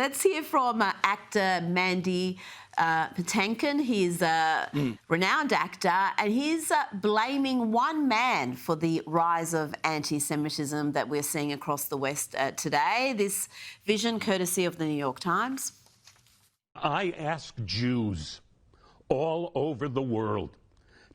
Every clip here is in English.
Let's hear from actor Mandy Patinkin. He's a renowned actor, and he's blaming one man for the rise of anti-Semitism that we're seeing across the West today. This vision, courtesy of the New York Times. I ask Jews all over the world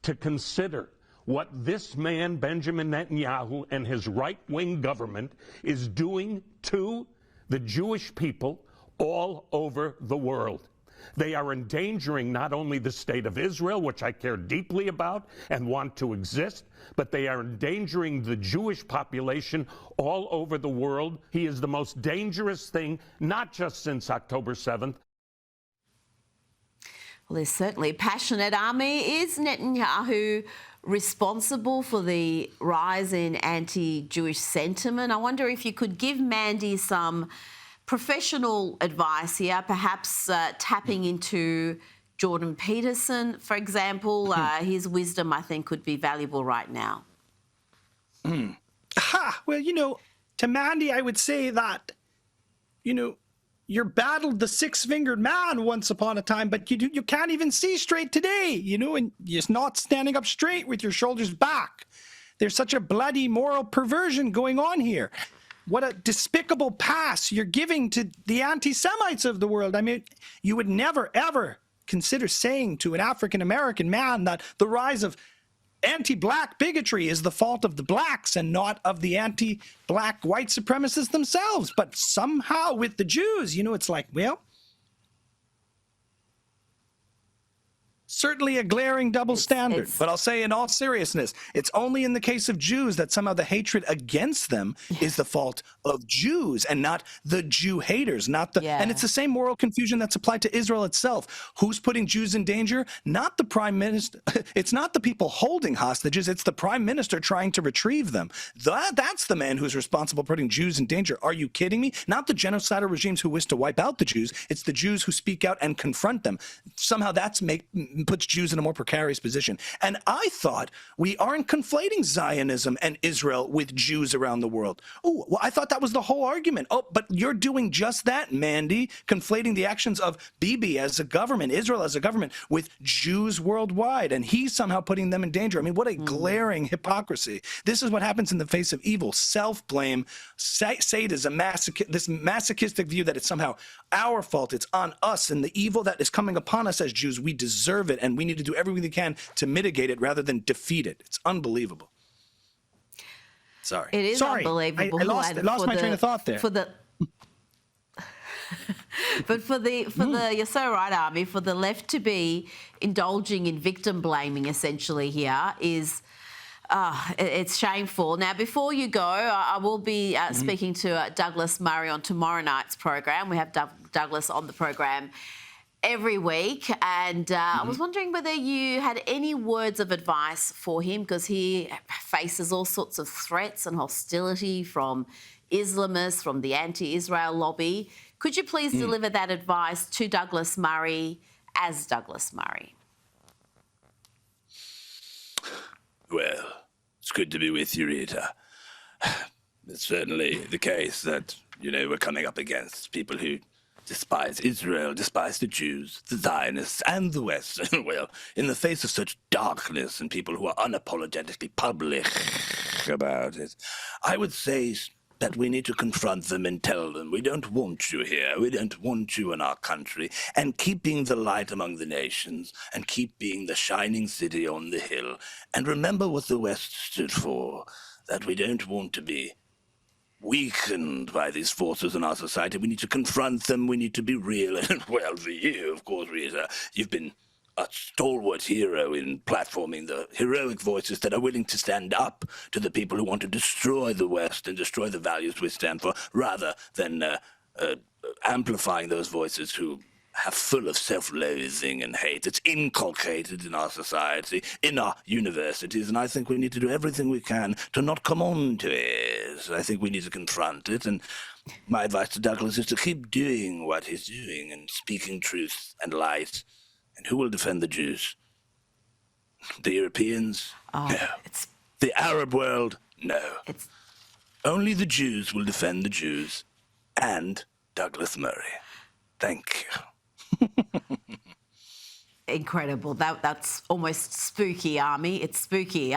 to consider what this man, Benjamin Netanyahu, and his right-wing government is doing to the Jewish people all over the world. They are endangering not only the state of Israel, which I care deeply about and want to exist, but they are endangering the Jewish population all over the world. He is the most dangerous thing, not just since October 7th. Well, there's certainly passionate army. Is Netanyahu responsible for the rise in anti-Jewish sentiment? I wonder if you could give Mandy some professional advice here, perhaps tapping into Jordan Peterson, for example. His wisdom, I think, could be valuable right now. Well, to Mandy, I would say that, you battled the six-fingered man once upon a time, but you can't even see straight today, and you're not standing up straight with your shoulders back. There's such a bloody moral perversion going on here. What a despicable pass you're giving to the anti-Semites of the world. I mean, you would never, ever consider saying to an African-American man that the rise of anti-black bigotry is the fault of the blacks and not of the anti-black white supremacists themselves. But somehow with the Jews, it's like, well, certainly a glaring double standard. But I'll say in all seriousness, it's only in the case of Jews that somehow the hatred against them is the fault of Jews and not the Jew haters, and it's the same moral confusion that's applied to Israel itself. Who's putting Jews in danger? Not the prime minister. It's not the people holding hostages. It's the prime minister trying to retrieve them. That's the man who's responsible for putting Jews in danger. Are you kidding me? Not the genocidal regimes who wish to wipe out the Jews. It's the Jews who speak out and confront them. Somehow that's puts Jews in a more precarious position. And I thought we aren't conflating Zionism and Israel with Jews around the world. Oh, well, I thought that was the whole argument. Oh, but you're doing just that, Mandy, conflating the actions of Bibi as a government, Israel as a government, with Jews worldwide, and he's somehow putting them in danger. I mean, what a glaring hypocrisy. This is what happens in the face of evil: self-blame, sadism, this masochistic view that it's somehow our fault, it's on us, and the evil that is coming upon us as Jews, we deserve it, and we need to do everything we can to mitigate it rather than defeat it. It's unbelievable. Sorry. It is unbelievable. I lost my train of thought there. But you're so right, Ami, for the left to be indulging in victim blaming essentially here is it's shameful. Now, before you go, I will be speaking to Douglas Murray on tomorrow night's program. We have Douglas on the program every week, and I was wondering whether you had any words of advice for him, because he faces all sorts of threats and hostility from Islamists, from the anti-Israel lobby. Could you please deliver that advice to Douglas Murray as Douglas Murray? Well, it's good to be with you, Rita. It's certainly the case that, we're coming up against people who despise Israel, despise the Jews, the Zionists, and the West. Well, in the face of such darkness and people who are unapologetically public about it, I would say that we need to confront them and tell them, we don't want you here, we don't want you in our country, and keep being the light among the nations, and keep being the shining city on the hill, and remember what the West stood for, that we don't want to be weakened by these forces in our society. We need to confront them, we need to be real, and well, for you, of course, Rita, you've been a stalwart hero in platforming the heroic voices that are willing to stand up to the people who want to destroy the West and destroy the values we stand for, rather than amplifying those voices who are full of self-loathing and hate. It's inculcated in our society, in our universities, and I think we need to do everything we can to not come on to it. I think we need to confront it, and my advice to Douglas is to keep doing what he's doing and speaking truth and light. And who will defend the Jews? The Europeans? No. The Arab world? No. Only the Jews will defend the Jews and Douglas Murray. Thank you. Incredible. That's almost spooky, Ami. It's spooky.